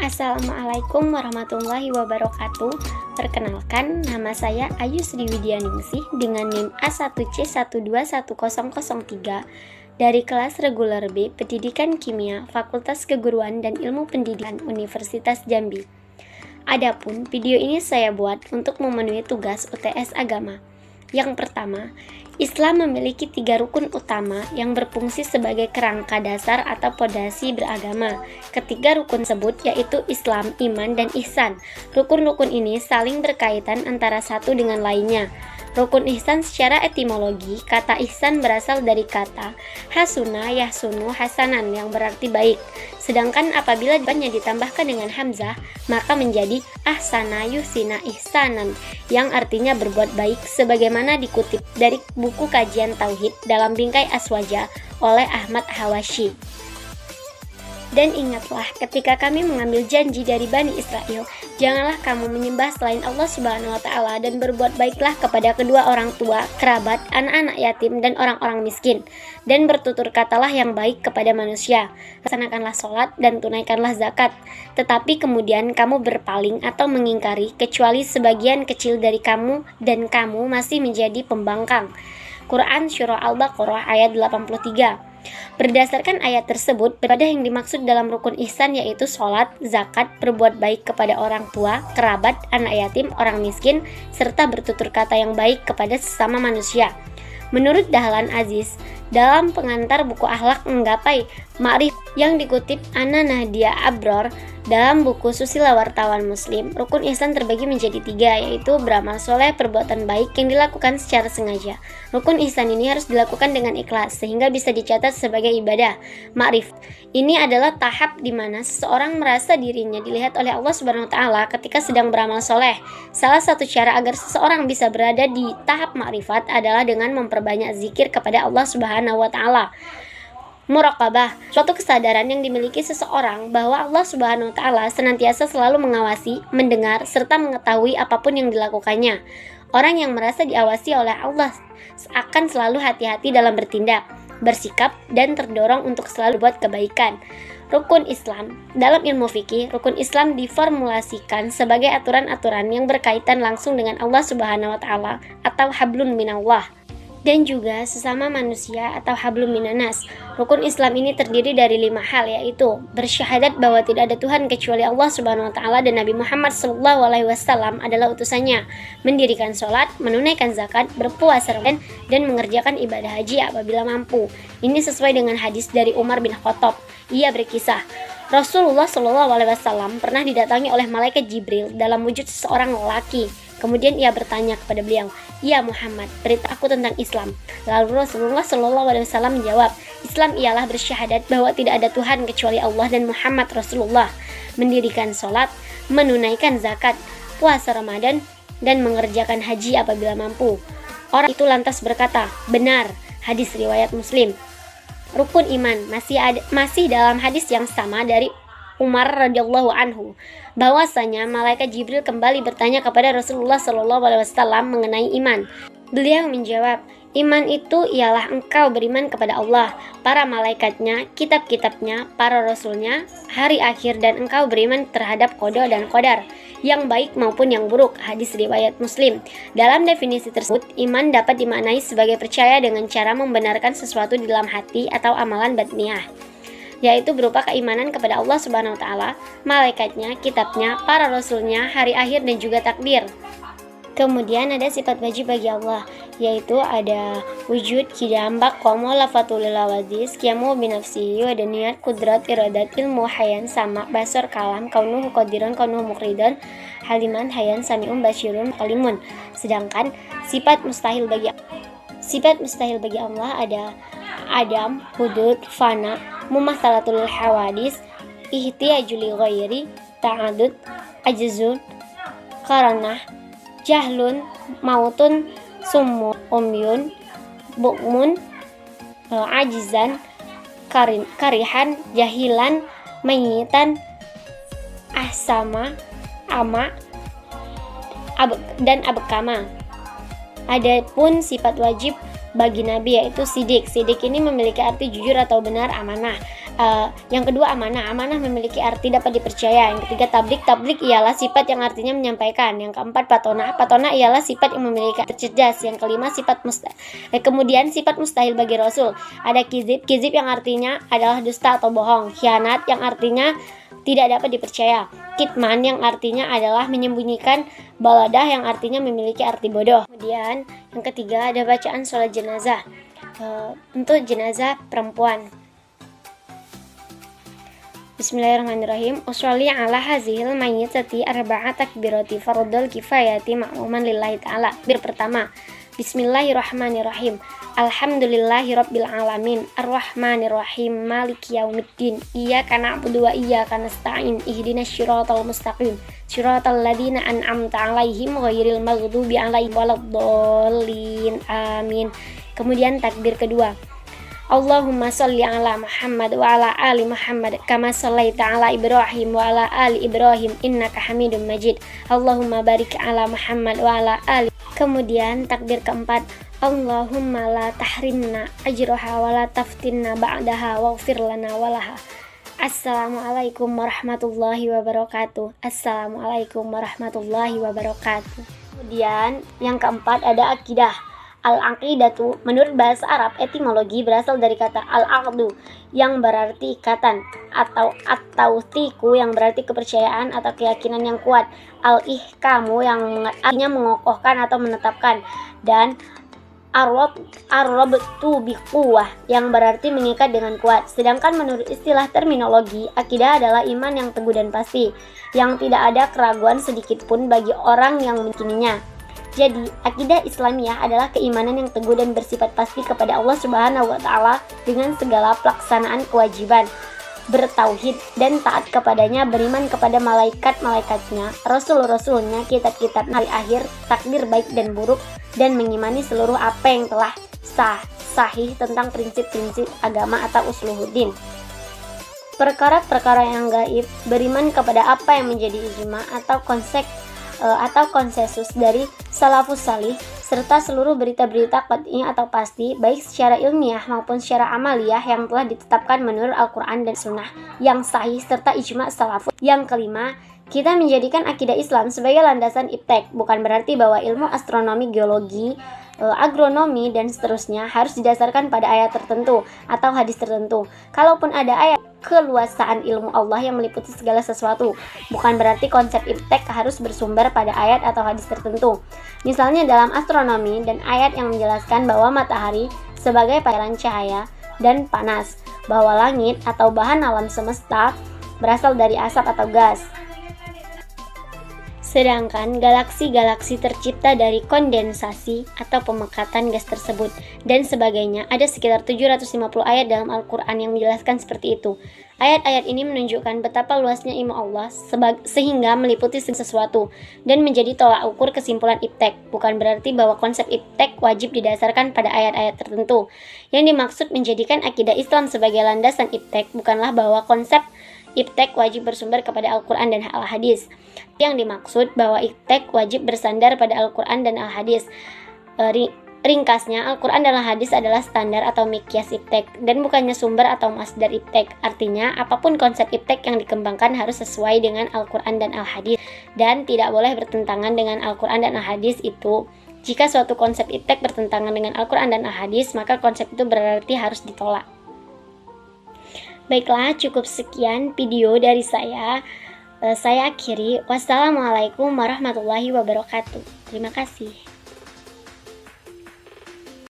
Assalamualaikum warahmatullahi wabarakatuh. Perkenalkan, nama saya Ayu Sri Widyaningsih dengan NIM A1C121003 dari kelas reguler B Pendidikan Kimia Fakultas Keguruan dan Ilmu Pendidikan Universitas Jambi. Adapun video ini saya buat untuk memenuhi tugas UTS agama. Yang pertama, Islam memiliki 3 rukun utama yang berfungsi sebagai kerangka dasar atau pondasi beragama. Ketiga rukun tersebut yaitu Islam, iman, dan ihsan. Rukun-rukun ini saling berkaitan antara satu dengan lainnya. Rukun ihsan secara etimologi, kata ihsan berasal dari kata hasuna yahsunu hasanan yang berarti baik. Sedangkan apabila depannya ditambahkan dengan hamzah, maka menjadi ahsana yuhsina ihsanan yang artinya berbuat baik, sebagaimana dikutip dari buku kajian tauhid dalam bingkai Aswaja oleh Ahmad Hawashi. Dan ingatlah ketika kami mengambil janji dari Bani Israel, janganlah kamu menyembah selain Allah Subhanahu wa Ta'ala, dan berbuat baiklah kepada kedua orang tua, kerabat, anak-anak yatim, dan orang-orang miskin, dan bertutur katalah yang baik kepada manusia. Laksanakanlah sholat dan tunaikanlah zakat. Tetapi kemudian kamu berpaling atau mengingkari, kecuali sebagian kecil dari kamu, dan kamu masih menjadi pembangkang. Quran Surah Al-Baqarah ayat 83. Berdasarkan ayat tersebut, ibadah yang dimaksud dalam rukun ihsan yaitu sholat, zakat, berbuat baik kepada orang tua, kerabat, anak yatim, orang miskin, serta bertutur kata yang baik kepada sesama manusia. Menurut Dahlan Aziz, dalam pengantar buku Akhlak Menggapai Ma'rif yang dikutip Ana Nahdia Abror dalam buku Susila Wartawan Muslim, rukun ihsan terbagi menjadi 3, yaitu beramal soleh, perbuatan baik yang dilakukan secara sengaja. Rukun ihsan ini harus dilakukan dengan ikhlas sehingga bisa dicatat sebagai ibadah. Ma'rif ini adalah tahap di mana seseorang merasa dirinya dilihat oleh Allah Subhanahu wa Ta'ala ketika sedang beramal soleh. Salah satu cara agar seseorang bisa berada di tahap ma'rifat adalah dengan memperbanyak zikir kepada Allah Subhanahu wa Ta'ala. Muraqabah, suatu kesadaran yang dimiliki seseorang bahwa Allah Subhanahu wa Ta'ala senantiasa selalu mengawasi, mendengar, serta mengetahui apapun yang dilakukannya. Orang yang merasa diawasi oleh Allah akan selalu hati-hati dalam bertindak, bersikap, dan terdorong untuk selalu buat kebaikan. Rukun Islam. Dalam ilmu fikih, rukun Islam diformulasikan sebagai aturan-aturan yang berkaitan langsung dengan Allah Subhanahu wa Ta'ala atau hablun minallah, dan juga sesama manusia atau hablum minanas. Rukun Islam ini terdiri dari 5 hal, yaitu bersyahadat bahwa tidak ada Tuhan kecuali Allah Subhanahu wa Ta'ala dan Nabi Muhammad SAW adalah utusannya, mendirikan sholat, menunaikan zakat, berpuasa Ramadan, dan mengerjakan ibadah haji apabila mampu. Ini sesuai dengan hadis dari Umar bin Khattab. Ia berkisah, Rasulullah SAW pernah didatangi oleh malaikat Jibril dalam wujud seseorang lelaki. Kemudian ia bertanya kepada beliau, "Ya Muhammad, berita aku tentang Islam." Lalu Rasulullah SAW menjawab, "Islam ialah bersyahadat bahwa tidak ada Tuhan kecuali Allah dan Muhammad Rasulullah, mendirikan sholat, menunaikan zakat, puasa Ramadan, dan mengerjakan haji apabila mampu." Orang itu lantas berkata, "Benar." Hadis riwayat Muslim. Rukun iman masih dalam hadis yang sama dari Umar radhiyallahu anhu, bahwasanya malaikat Jibril kembali bertanya kepada Rasulullah SAW mengenai iman. Beliau menjawab, "Iman itu ialah engkau beriman kepada Allah, para malaikatnya, kitab-kitabnya, para rasulnya, hari akhir, dan engkau beriman terhadap qada dan qadar, yang baik maupun yang buruk." Hadis riwayat Muslim. Dalam definisi tersebut, iman dapat dimaknai sebagai percaya dengan cara membenarkan sesuatu di dalam hati atau amalan batniah, yaitu berupa keimanan kepada Allah Subhanahu wa Ta'ala, malaikatnya, kitabnya, para rasulnya, hari akhir, dan juga takdir. Kemudian ada sifat wajib bagi Allah, yaitu ada wujud, kidam, baqomo, lafatul lawadis, kiamu binafsihi, wadaniyat, kudrat, iradat, ilmu, hayan, sama, basor, kalam, kaunuhu qadiran, kaunuhu mukridan, haliman, hayan, sami'un, basyirun, kalimun. Sedangkan sifat mustahil bagi Allah ada adam, hudud, fana, mumathalatul hawadis, ihtiyaju li ghairi, ta'adud, ajzun, karanah, jahlun, mautun, summun, umyun, bukmun, ajizan, karihan, jahilan, mayitan, ahsama, ama, dan abkama. Adapun sifat wajib bagi Nabi yaitu sidik. Sidik ini memiliki arti jujur atau benar, amanah. Yang kedua amanah. Amanah memiliki arti dapat dipercaya. Yang ketiga tablik. Tablik ialah sifat yang artinya menyampaikan. Yang keempat patonah. Patonah ialah sifat yang memiliki cerdas. Yang kelima sifat mustahil. Kemudian sifat mustahil bagi Rasul. Ada kizib. Kizib yang artinya adalah dusta atau bohong. Khianat yang artinya tidak dapat dipercaya. Kitman yang artinya adalah menyembunyikan. Baladah yang artinya memiliki arti bodoh. Kemudian yang ketiga ada bacaan sholat jenazah. Untuk jenazah perempuan. Bismillahirrahmanirrahim. Usholli ala hazihil mayyitati arba'a takbirati fardul kifayati ma'muman lillahi ta'ala. Pertama, Bismillahirrahmanirrahim. Alhamdulillahi rabbil alamin. Ar-rahmanirrahim. Maliki yaumiddin. Iyyaka na'budu wa iyyaka nasta'in. Ihdinas siratal mustaqim. Siratal ladzina an'amta 'alaihim ghairil maghdubi 'alaihim waladdallin. Amin. Kemudian takbir kedua. Allahumma sholli ala Muhammad wa ala ali Muhammad kama shallaita ala Ibrahim wa ala ali Ibrahim innaka Hamidum Majid. Allahumma barik ala Muhammad wa ala ali. Kemudian takbir keempat. Allahumma la tahrimna ajraha wa la taftinna ba'daha waghfir lana walaha. Assalamualaikum warahmatullahi wabarakatuh. Assalamualaikum warahmatullahi wabarakatuh. Kemudian yang keempat ada akidah. Al-aqidatu menurut bahasa Arab etimologi berasal dari kata al-aqdu yang berarti ikatan, atau at-tawthiqu yang berarti kepercayaan atau keyakinan yang kuat, al-ihkamu yang artinya mengokohkan atau menetapkan, dan ar-rabtu biquwah yang berarti mengikat dengan kuat. Sedangkan menurut istilah terminologi, akidah adalah iman yang teguh dan pasti, yang tidak ada keraguan sedikit pun bagi orang yang meyakininya. Jadi, akidah Islamiyah adalah keimanan yang teguh dan bersifat pasti kepada Allah Subhanahu wa Ta'ala dengan segala pelaksanaan kewajiban, bertauhid dan taat kepadanya, beriman kepada malaikat-malaikatnya, rasul-rasulnya, kitab-kitab hari akhir, takdir baik dan buruk, dan mengimani seluruh apa yang telah sahih tentang prinsip-prinsip agama atau usuluddin. Perkara-perkara yang gaib, beriman kepada apa yang menjadi ijma atau konsensus dari salafus salih, serta seluruh berita-berita qat'i atau pasti, baik secara ilmiah maupun secara amaliyah yang telah ditetapkan menurut Al-Quran dan Sunnah yang sahih serta ijma salafus. Yang kelima, kita menjadikan akidah Islam sebagai landasan iptek, bukan berarti bahwa ilmu astronomi, geologi, agronomi, dan seterusnya harus didasarkan pada ayat tertentu atau hadis tertentu. Kalaupun ada ayat keluasaan ilmu Allah yang meliputi segala sesuatu, bukan berarti konsep iptek harus bersumber pada ayat atau hadis tertentu. Misalnya dalam astronomi dan ayat yang menjelaskan bahwa matahari sebagai pancaran cahaya dan panas, bahwa langit atau bahan alam semesta berasal dari asap atau gas. Sedangkan galaksi-galaksi tercipta dari kondensasi atau pemekatan gas tersebut dan sebagainya. Ada sekitar 750 ayat dalam Al-Quran yang menjelaskan seperti itu. Ayat-ayat ini menunjukkan betapa luasnya ilmu Allah sehingga meliputi sesuatu dan menjadi tolak ukur kesimpulan iptek. Bukan berarti bahwa konsep iptek wajib didasarkan pada ayat-ayat tertentu. Yang dimaksud menjadikan akidah Islam sebagai landasan iptek bukanlah bahwa konsep iptek wajib bersumber kepada Al-Quran dan Al-Hadis. Yang dimaksud bahwa iptek wajib bersandar pada Al-Quran dan Al-Hadis. Ringkasnya, Al-Quran dan Al-Hadis adalah standar atau miqyas iptek dan bukannya sumber atau masdar iptek. Artinya, apapun konsep iptek yang dikembangkan harus sesuai dengan Al-Quran dan Al-Hadis dan tidak boleh bertentangan dengan Al-Quran dan Al-Hadis itu. Jika suatu konsep iptek bertentangan dengan Al-Quran dan Al-Hadis, maka konsep itu berarti harus ditolak. Baiklah, cukup sekian video dari saya. Saya akhiri. Wassalamualaikum warahmatullahi wabarakatuh. Terima kasih.